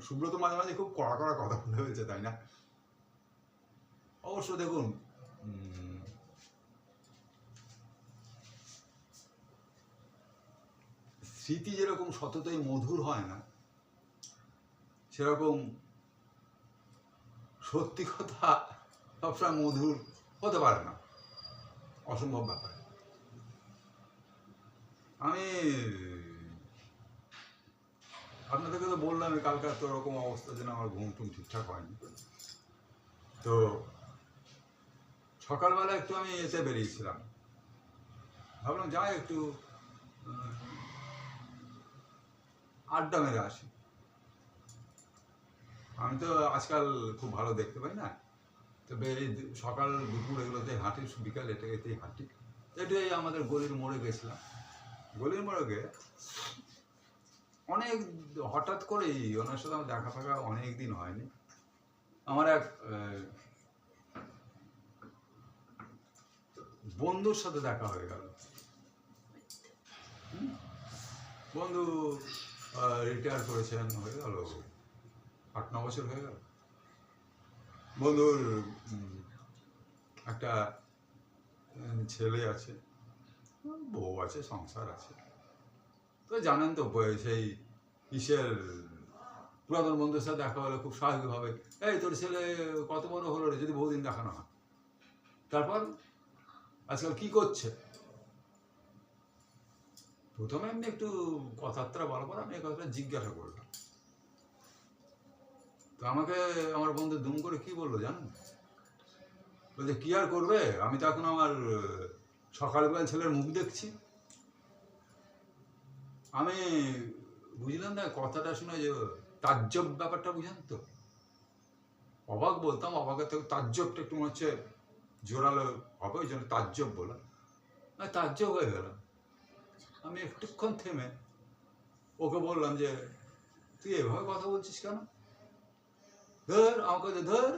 সুব্রত মাঝে মাঝে খুব কড়া কড়া কথা বলে হয়েছে, তাই না? অবশ্য দেখুন, স্মৃতি যেরকম সততই মধুর হয় না, সেরকম সত্যি কথা সবসময় মধুর হতে পারে না, অসম্ভব ব্যাপার। আমি আপনাদেরকে তো বললাম কালকার তো ওরকম অবস্থা, যেন আমার ঘুম টুম ঠিকঠাক হয়নি। তো সকালবেলা একটু আমি এতে বেরিয়েছিলাম, ভাবলাম যাই একটু আড্ডা মেরে আসি। আমি তো আজকাল খুব ভালো দেখতে পাই না, তবে সকাল দুপুর এগুলোতে হাঁটি, বিকাল এতেই হাঁটি। এটাই আমাদের গলির মোড়ে গেছিলাম। গলির মোড়ে গিয়ে অনেক হঠাৎ করেই ওনার সাথে আমার দেখা ফাঁকা অনেক দিন হয়নি। আমার এক বন্ধুর সাথে দেখা হয়ে গেল। বন্ধু রিটায়ার করেছেন, হয়ে গেল 8-9 বছর হয়ে গেল। বন্ধুর একটা ছেলে আছে, বউ আছে, সংসার আছে। তো জানেন তো সেই কিসের পুরাতন বন্ধুর সাথে দেখা হলে খুব স্বাভাবিকভাবে, এই তোর ছেলে কত বড় হলো রে, যদি বহুদিন দেখানো হয়। তারপর আজকাল কি করছে? প্রথমে এমনি একটু কথাবার্তা বলার পর আমি এই কথাটা জিজ্ঞাসা করলাম। তো আমাকে আমার বন্ধু দুম করে কি বললো জানেন? বলছে কি আর করবে, আমি তো এখন আমার সকালবেলা ছেলের মুখ দেখছি। আমি বুঝলাম না কথাটা শুনে, যে তাজ্জব ব্যাপারটা বুঝেন তো। অবাক বলতাম, অবাকের থেকে তাজ্জবটা একটু মনে হচ্ছে জোরালো হবে, ওই জন্য তাজ্জব বললাম। তাজ্জব হয়ে গেলাম। আমি একটুক্ষণ থেমে ওকে বললাম যে তুই এভাবে কথা বলছিস কেন? ধর আমাকে ধর,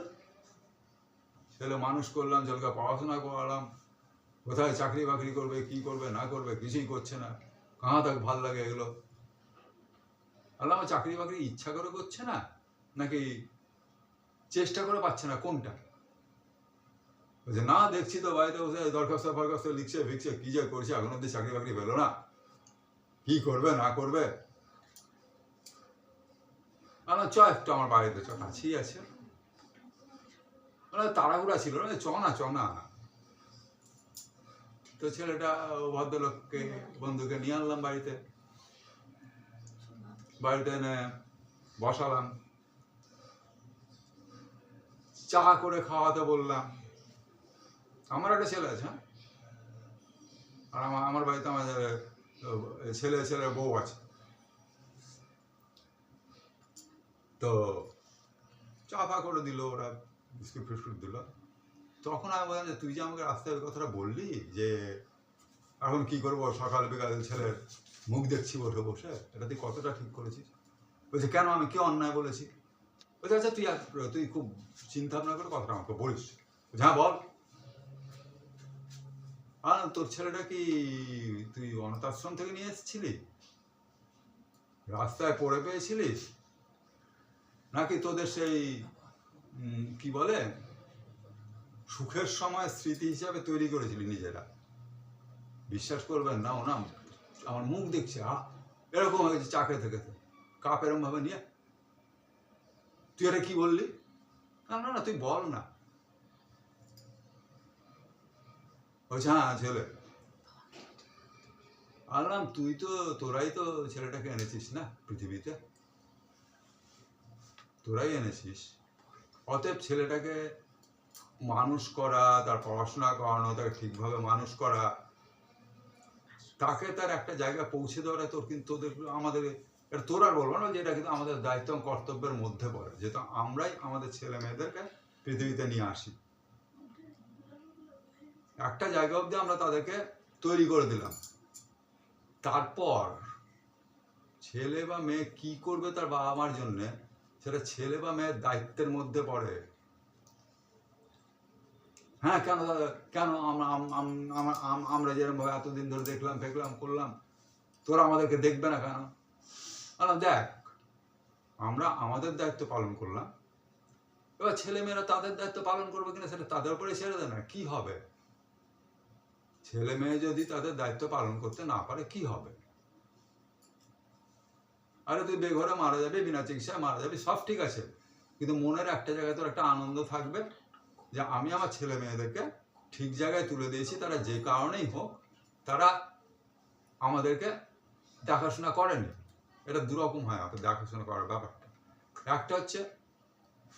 ছেলে মানুষ করলাম, ছেলেকে পড়াশোনা করালাম, কোথায় চাকরি বাকরি করবে, কি করবে না করবে কিছুই করছে না, কাহা তাকে ভাল লাগে এগুলো। আল্লাহ, আমার চাকরি বাকরি ইচ্ছা করে করছে না, নাকি চেষ্টা করে পাচ্ছে না, কোনটা? বলছে না দেখছি তো বাড়িতে বসে দরখাস্ত ফরখাস্ত লিখছে ফিখছে, কি যে করছে, এখন অব্দি চাকরি বাকরি পেলো না, কি করবে না করবে। চ একটু আমার বাড়িতে, চ, কাছেই আছে। তাড়াহুড়া ছিল না, চ না। তো ছেলেটা ভদ্রলোককে, বন্ধুকে নিয়ে আনলাম বাড়িতে এনে বসালাম, চা করে খাওয়াতে বললাম। আমার একটা ছেলে আছে, আর আমার বাড়িতে আমাদের ছেলের বউ আছে। তো চা ফা করে দিল, ওরা বিস্কুট ফিস্কুট দিল। তখন আমি বললাম যে তুই যে আমাকে রাস্তায় ওই কথাটা বললি, যে এখন কি করবো, সকাল বিকাল ছেলের মুখ দেখছি বসে বসে, এটা তুই কতটা ঠিক করেছিস? বলছে কেন, আমি কি অন্যায় বলেছি? বলছে আচ্ছা তুই খুব চিন্তা ভাবনা করে কথাটা আমাকে বলিস। হ্যাঁ বল। তোর ছেলেটা কি তুই অনাথ আশ্রম থেকে নিয়ে এসেছিলি, রাস্তায় পড়ে পেয়েছিলিস, নাকি তোদের সেই কি বলে সুখের সময় স্মৃতি হিসাবে তৈরি করেছিলি নিজেরা? বিশ্বাস করবেন না, ও না আমার মুখ দেখছে, এরকম হয়েছে চাকরি থেকে কাপ এরকম ভাবে নিয়ে, তুই এটা কি বললি? না তুই বল না। বলছে হ্যাঁ ছেলে। বললাম তোরাই তো ছেলেটাকে এনেছিস না পৃথিবীতে, তোরাই এনেছিস। অতএব ছেলেটাকে মানুষ করা, তার পড়াশোনা করানো, তাকে ঠিকভাবে মানুষ করা, তাকে তার একটা জায়গায় পৌঁছে দেওয়াটা তোর, কিন্তু তোদের আমাদের, এটা তোর আর বলবো না, যে এটা কিন্তু আমাদের দায়িত্ব কর্তব্যের মধ্যে পড়ে, যেহেতু আমরাই আমাদের ছেলে মেয়েদেরকে পৃথিবীতে নিয়ে আসি। একটা জায়গা অবধি আমরা তাদেরকে তৈরি করে দিলাম, তারপর ছেলে বা মেয়ে কি করবে তার বাবা মার জন্যে, সেটা ছেলে বা মেয়ের দায়িত্বের মধ্যে পড়ে। হ্যাঁ কেন দাদা, কেন আমরা যেরকমভাবে এতদিন ধরে দেখলাম ফেকলাম করলাম, তোরা আমাদেরকে দেখবে না কেন? দেখ, আমরা আমাদের দায়িত্ব পালন করলাম, এবার ছেলেমেয়েরা তাদের দায়িত্ব পালন করবে কিনা সেটা তাদের উপরে ছেড়ে দেয় না। কি হবে? ছেলে মেয়ে যদি তাদের দায়িত্ব পালন করতে না পারে কি হবে? আরে তুই বেঘরে মারা যাবি, বিনা চিকিৎসায় মারা যাবি, সব ঠিক আছে, কিন্তু মনের একটা জায়গায় তোর একটা আনন্দ থাকবে যে আমি আমার ছেলে মেয়েদেরকে ঠিক জায়গায় তুলে দিয়েছি, তারা যে কারণেই হোক তারা আমাদেরকে দেখাশোনা করেনি। এটা দুরকম হয় আপনার দেখাশোনা করার ব্যাপারটা। একটা হচ্ছে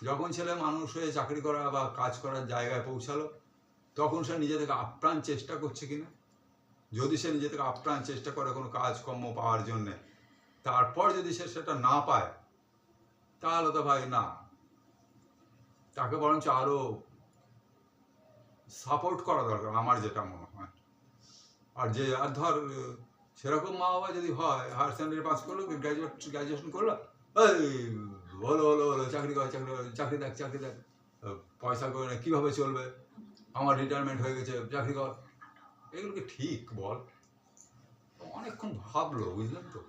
যখন ছেলে মানুষ হয়ে চাকরি করা বা কাজ করার জায়গায় পৌঁছালো, তখন সে নিজে থেকে আপ্রাণ চেষ্টা করছে কিনা। যদি সে নিজে থেকে আপ্রাণ চেষ্টা করে কোনো কাজকর্ম পাওয়ার জন্যে, তারপর যদি সে সেটা না পায়, তাহলে তো ভাই না, তাকে বরঞ্চ আরো সাপোর্ট করা দরকার, আমার যেটা মনে হয়। আর যে আর ধর সেরকম মা বাবা যদি হয়, হায়ার সেকেন্ডারি পাস করলো, গ্র্যাজুয়েশন করলো, হলো চাকরি কর, চাকরি দেখ, পয়সা করে না, কীভাবে চলবে, আমার রিটায়ারমেন্ট হয়ে গেছে, চাকরি কর, এগুলো কি ঠিক বল? অনেকক্ষণ ভাবলো, বুঝলেন তো,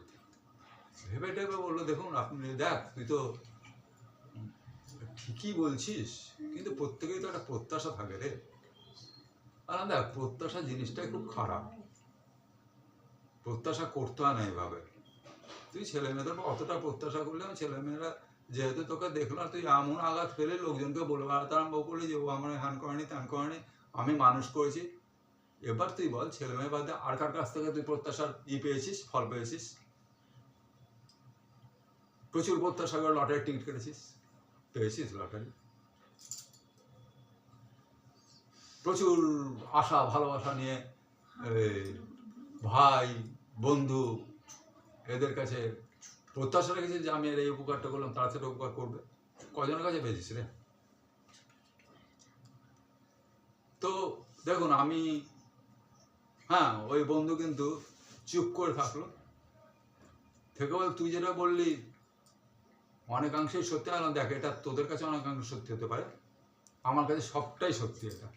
ভেবে টেবে বললো, দেখুন আপনি দেখ, তুই তো ঠিকই বলছিস, কিন্তু প্রত্যেকেই তো একটা প্রত্যাশা থাকে রে। আর দেখ, প্রত্যাশা জিনিসটাই খুব খারাপ, প্রত্যাশা করতে হয় না এইভাবে। তুই ছেলে মেয়েদের অতটা প্রত্যাশা করলে, ছেলেমেয়েরা যেহেতু তোকে দেখলো, তুই এমন আঘাত ফেলে লোকজনকে বলে বেড়াতে আরম্ভ করলি যে ও আমার হ্যান করেনি ত্যান করেনি, আমি মানুষ করেছি। এবার তুই বল, ছেলে মেয়ে বাদে আর কার কাছ থেকে তুই প্রত্যাশার পেয়েছিস, ফল পেয়েছিস? প্রচুর প্রত্যাশা করে লটারির টিকিট কেটেছিস, পেয়েছিস লটারি? প্রচুর আশা ভালোবাসা নিয়ে ভাই বন্ধু এদের কাছে প্রত্যাশা রেখেছিস যে আমি এই উপকারটা করলাম, তারা সেটা উপকার করবে, কজনের কাছে পেয়েছিস রে? তো দেখুন, আমি হ্যাঁ, ওই বন্ধু কিন্তু চুপ করে থাকলো, থেকে বল তুই যেটা বললি অনেকাংশেই সত্যি। দেখ, এটা তোদের কাছে অনেকাংশ সত্যি হতে পারে, আমার কাছে সবটাই সত্যি। এটা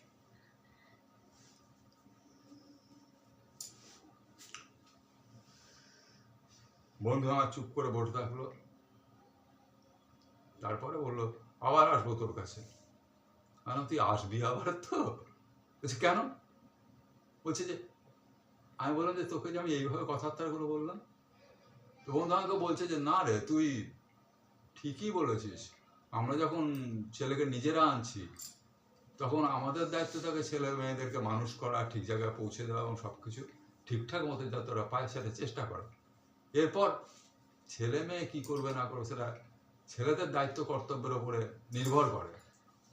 বন্ধু আমার চুপ করে বসে থাকলো, তারপরে বললো আবার আসবো তোর কাছে। তুই আসবি আবার? তো বলছে কেন? বলছে যে আমি বললাম যে তোকে যে আমি এইভাবে কথাবার্তাগুলো বললাম, তো বন্ধু আমাকে বলছে যে না রে, তুই ঠিকই বলেছিস, আমরা যখন ছেলেকে নিজেরা আনছি তখন আমাদের দায়িত্ব থাকে ছেলে মেয়েদেরকে মানুষ করা, ঠিক জায়গায় পৌঁছে দেওয়া এবং সব কিছু ঠিকঠাক মতো যাতে ওরা পায় সেটা চেষ্টা করা। এরপর ছেলে মেয়ে কী করবে না করবে সেটা ছেলেদের দায়িত্ব কর্তব্যের ওপরে নির্ভর করে।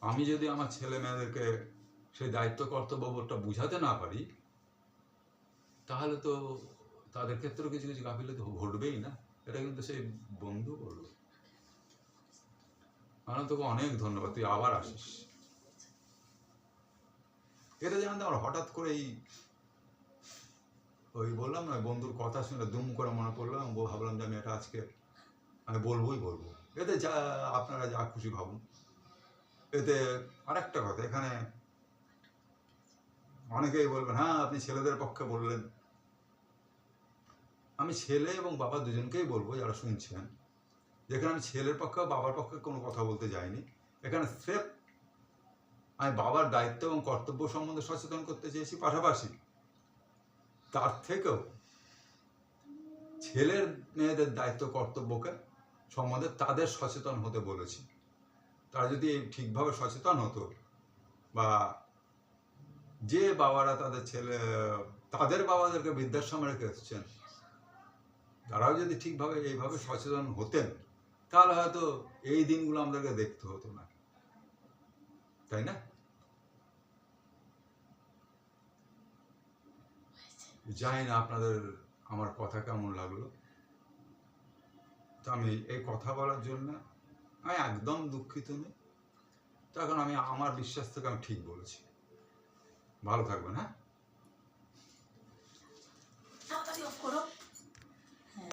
আমি যদি আমার ছেলে মেয়েদেরকে সেই দায়িত্ব কর্তব্যবোধটা বুঝাতে না পারি, তাহলে তো তাদের ক্ষেত্রেও কিছু কিছু গাফিলতি ঘটবেই না। এটা কিন্তু সেই বন্ধু বলল। তোকে অনেক ধন্যবাদ, তুই আবার আসিস। এটা জানতে আমার হঠাৎ করেই ওই বললাম না, বন্ধুর কথা শুনে দুম করে মনে পড়লাম, ভাবলাম যে আমি এটা আজকে আমি বলবো। এতে যা আপনারা যা খুশি ভাবুন। এতে আরেকটা কথা, এখানে অনেকেই বলবেন হ্যাঁ আপনি ছেলেদের পক্ষে বললেন, আমি ছেলে এবং বাবা দুজনকেই বলবো যারা শুনছেন, যেখানে আমি ছেলের পক্ষে বাবার পক্ষে কোনো কথা বলতে যাইনি। এখানে স্রেফ আমি বাবার দায়িত্ব এবং কর্তব্য সম্বন্ধে সচেতন করতে চেয়েছি, পাশাপাশি তার থেকেও ছেলের মেয়েদের দায়িত্ব কর্তব্যকে সম্বন্ধে তাদের সচেতন হতে বলেছি। তারা যদি ঠিকভাবে সচেতন হতো, বা যে বাবারা তাদের বাবাদেরকে বৃদ্ধাশ্রমে রেখে এসছেন, তারাও যদি ঠিকভাবে এইভাবে সচেতন হতেন, তাহলে হয়তো এই দিনগুলো আমাদেরকে দেখতে হতো না, তাই না? জানি না আপনাদের আমার কথা কেমন লাগলো। তো আমি এই কথা বলার জন্য আমি একদম দুঃখিত নই, তখন আমি আমার বিশ্বাস থেকে আমি ঠিক বলেছি। ভালো থাকবেন। হ্যাঁ।